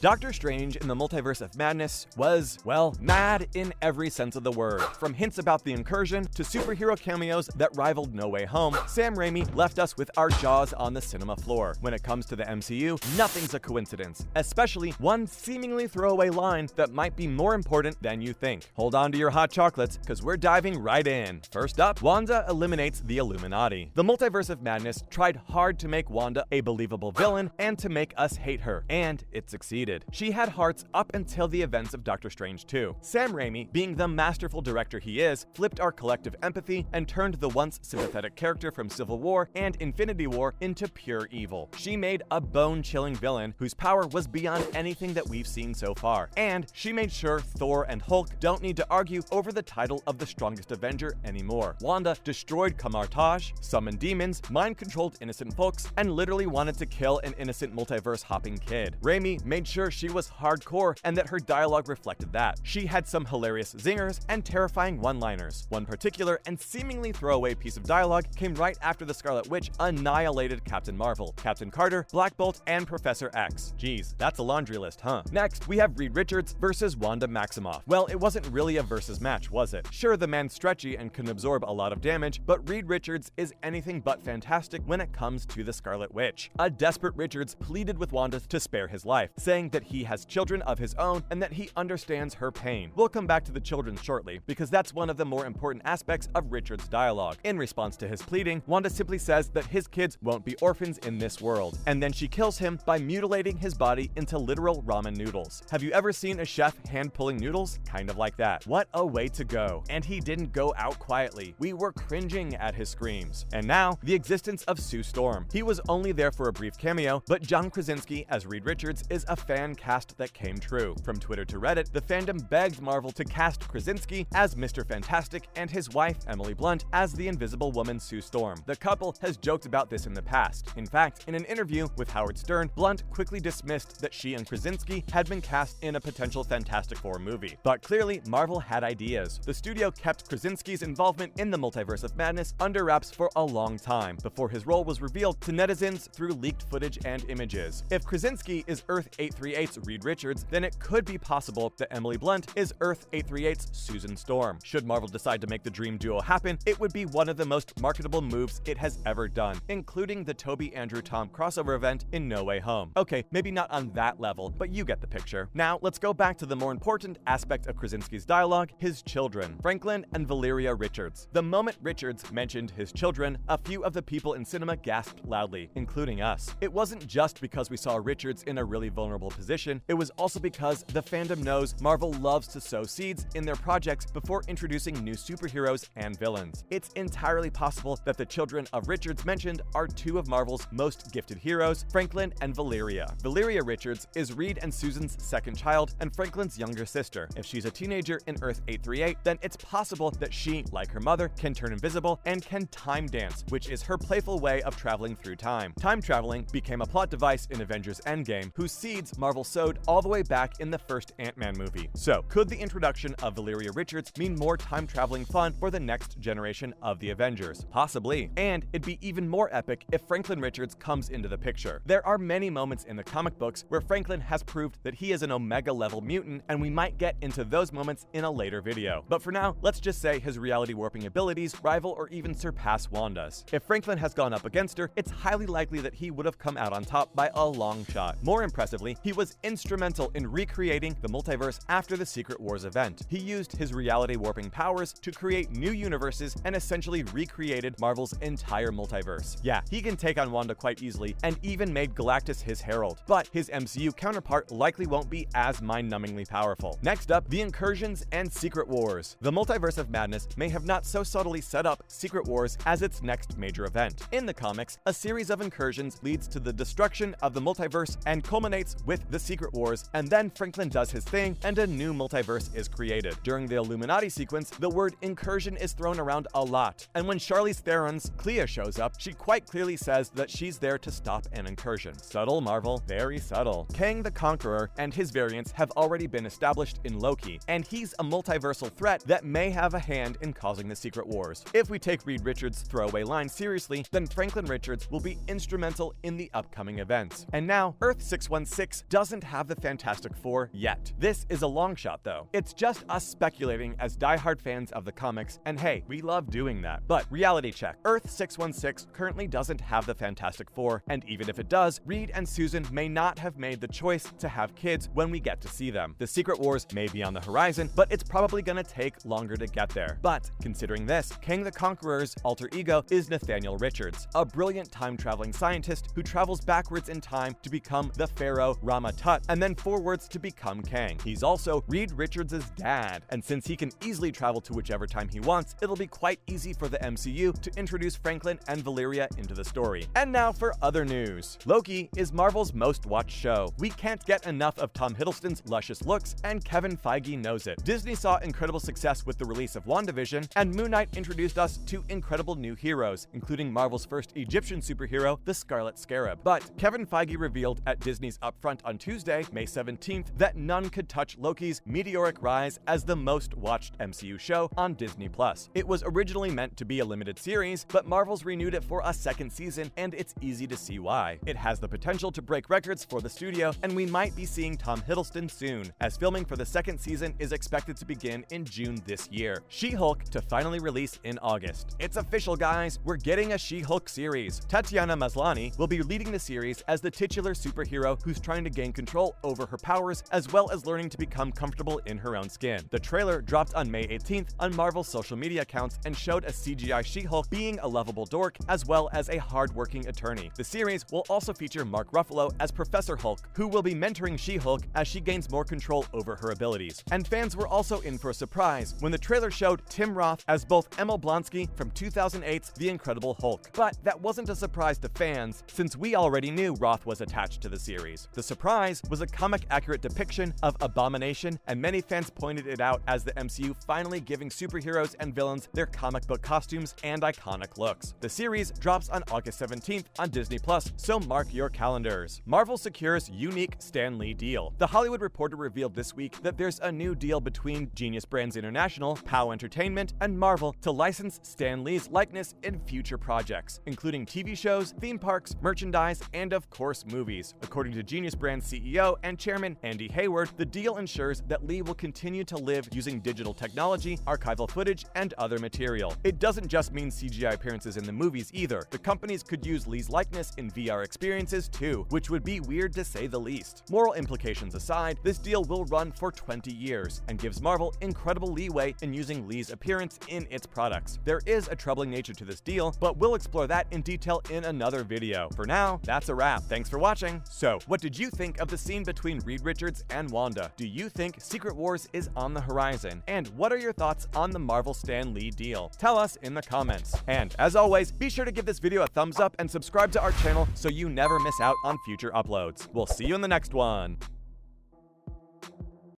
Doctor Strange in the Multiverse of Madness was, well, mad in every sense of the word. From hints about the incursion to superhero cameos that rivaled No Way Home, Sam Raimi left us with our jaws on the cinema floor. When it comes to the MCU, nothing's a coincidence, especially one seemingly throwaway line that might be more important than you think. Hold on to your hot chocolates, because we're diving right in. First up, Wanda eliminates the Illuminati. The Multiverse of Madness tried hard to make Wanda a believable villain and to make us hate her, and it succeeded. She had hearts up until the events of Doctor Strange 2. Sam Raimi, being the masterful director he is, flipped our collective empathy and turned the once sympathetic character from Civil War and Infinity War into pure evil. She made a bone-chilling villain whose power was beyond anything that we've seen so far. And she made sure Thor and Hulk don't need to argue over the title of the strongest Avenger anymore. Wanda destroyed Kamartaj, summoned demons, mind-controlled innocent folks, and literally wanted to kill an innocent multiverse-hopping kid. Raimi made sure she was hardcore and that her dialogue reflected that. She had some hilarious zingers and terrifying one-liners. One particular and seemingly throwaway piece of dialogue came right after the Scarlet Witch annihilated Captain Marvel, Captain Carter, Black Bolt, and Professor X. Geez, that's a laundry list, huh? Next, we have Reed Richards versus Wanda Maximoff. Well, it wasn't really a versus match, was it? Sure, the man's stretchy and can absorb a lot of damage, but Reed Richards is anything but fantastic when it comes to the Scarlet Witch. A desperate Richards pleaded with Wanda to spare his life, saying that he has children of his own and that he understands her pain. We'll come back to the children shortly, because that's one of the more important aspects of Richards' dialogue. In response to his pleading, Wanda simply says that his kids won't be orphans in this world, and then she kills him by mutilating his body into literal ramen noodles. Have you ever seen a chef hand-pulling noodles? Kind of like that. What a way to go. And he didn't go out quietly. We were cringing at his screams. And now, the existence of Sue Storm. He was only there for a brief cameo, but John Krasinski as Reed Richards is a fan cast that came true. From Twitter to Reddit, the fandom begged Marvel to cast Krasinski as Mr. Fantastic and his wife, Emily Blunt, as the Invisible Woman Sue Storm. The couple has joked about this in the past. In fact, in an interview with Howard Stern, Blunt quickly dismissed that she and Krasinski had been cast in a potential Fantastic Four movie. But clearly, Marvel had ideas. The studio kept Krasinski's involvement in the Multiverse of Madness under wraps for a long time, before his role was revealed to netizens through leaked footage and images. If Krasinski is Earth 838's Reed Richards, then it could be possible that Emily Blunt is Earth 838's Susan Storm. Should Marvel decide to make the dream duo happen, it would be one of the most marketable moves it has ever done, including the Toby Andrew Tom crossover event in No Way Home. Okay, maybe not on that level, but you get the picture. Now, let's go back to the more important aspect of Krasinski's dialogue, his children, Franklin and Valeria Richards. The moment Richards mentioned his children, a few of the people in cinema gasped loudly, including us. It wasn't just because we saw Richards in a really vulnerable position, it was also because the fandom knows Marvel loves to sow seeds in their projects before introducing new superheroes and villains. It's entirely possible that the children of Richards mentioned are two of Marvel's most gifted heroes, Franklin and Valeria. Valeria Richards is Reed and Susan's second child and Franklin's younger sister. If she's a teenager in Earth 838, then it's possible that she, like her mother, can turn invisible and can time dance, which is her playful way of traveling through time. Time traveling became a plot device in Avengers Endgame, whose seeds Marvel sowed all the way back in the first Ant-Man movie. So, could the introduction of Valeria Richards mean more time-traveling fun for the next generation of the Avengers? Possibly. And it'd be even more epic if Franklin Richards comes into the picture. There are many moments in the comic books where Franklin has proved that he is an Omega-level mutant, and we might get into those moments in a later video. But for now, let's just say his reality warping abilities rival or even surpass Wanda's. If Franklin has gone up against her, it's highly likely that he would have come out on top by a long shot. More impressively, he was instrumental in recreating the multiverse after the Secret Wars event. He used his reality warping powers to create new universes and essentially recreated Marvel's entire multiverse. Yeah, he can take on Wanda quite easily and even made Galactus his herald, but his MCU counterpart likely won't be as mind-numbingly powerful. Next up, the Incursions and Secret Wars. The Multiverse of Madness may have not so subtly set up Secret Wars as its next major event. In the comics, a series of incursions leads to the destruction of the multiverse and culminates with the Secret Wars, and then Franklin does his thing and a new multiverse is created. During the Illuminati sequence, the word incursion is thrown around a lot, and when Charlize Theron's Clea shows up, she quite clearly says that she's there to stop an incursion. Subtle, Marvel, very subtle. Kang the Conqueror and his variants have already been established in Loki, and he's a multiversal threat that may have a hand in causing the Secret Wars. If we take Reed Richards' throwaway line seriously, then Franklin Richards will be instrumental in the upcoming events. And now, Earth 616 doesn't have the Fantastic Four yet. This is a long shot though. It's just us speculating as diehard fans of the comics, and hey, we love doing that. But reality check. Earth 616 currently doesn't have the Fantastic Four, and even if it does, Reed and Susan may not have made the choice to have kids when we get to see them. The Secret Wars may be on the horizon, but it's probably gonna take longer to get there. But considering this, Kang the Conqueror's alter ego is Nathaniel Richards, a brilliant time-traveling scientist who travels backwards in time to become the pharaoh Rama-Tut, and then forwards to become Kang. He's also Reed Richards' dad, and since he can easily travel to whichever time he wants, it'll be quite easy for the MCU to introduce Franklin and Valeria into the story. And now for other news. Loki is Marvel's most watched show. We can't get enough of Tom Hiddleston's luscious looks, and Kevin Feige knows it. Disney saw incredible success with the release of WandaVision, and Moon Knight introduced us to incredible new heroes, including Marvel's first Egyptian superhero, the Scarlet Scarab. But Kevin Feige revealed at Disney's Upfront on Tuesday, May 17th, that none could touch Loki's meteoric rise as the most watched MCU show on Disney+. It was originally meant to be a limited series, but Marvel's renewed it for a second season, and it's easy to see why. It has the potential to break records for the studio, and we might be seeing Tom Hiddleston soon, as filming for the second season is expected to begin in June this year. She-Hulk to finally release in August. It's official, guys, we're getting a She-Hulk series. Tatiana Maslany will be leading the series as the titular superhero who's trying to gain control over her powers, as well as learning to become comfortable in her own skin. The trailer dropped on May 18th on Marvel's social media accounts and showed a CGI She-Hulk being a lovable dork, as well as a hard-working attorney. The series will also feature Mark Ruffalo as Professor Hulk, who will be mentoring She-Hulk as she gains more control over her abilities. And fans were also in for a surprise when the trailer showed Tim Roth as both Emil Blonsky from 2008's The Incredible Hulk. But that wasn't a surprise to fans, since we already knew Roth was attached to the series. The surprise was a comic-accurate depiction of Abomination, and many fans pointed it out as the MCU finally giving superheroes and villains their comic book costumes and iconic looks. The series drops on August 17th on Disney+, so mark your calendars. Marvel secures unique Stan Lee deal. The Hollywood Reporter revealed this week that there's a new deal between Genius Brands International, POW Entertainment, and Marvel to license Stan Lee's likeness in future projects, including TV shows, theme parks, merchandise, and of course movies. According to Genius Brands CEO and chairman Andy Hayward, the deal ensures that Lee will continue to live using digital technology, archival footage, and other material. It doesn't just mean CGI appearances in the movies either. The companies could use Lee's likeness in VR experiences too, which would be weird to say the least. Moral implications aside, this deal will run for 20 years and gives Marvel incredible leeway in using Lee's appearance in its products. There is a troubling nature to this deal, but we'll explore that in detail in another video. For now, that's a wrap. Thanks for watching. So, what did you think of the scene between Reed Richards and Wanda? Do you think Secret Wars is on the horizon? And what are your thoughts on the Marvel Stan Lee deal? Tell us in the comments. And as always, be sure to give this video a thumbs up and subscribe to our channel so you never miss out on future uploads. We'll see you in the next one.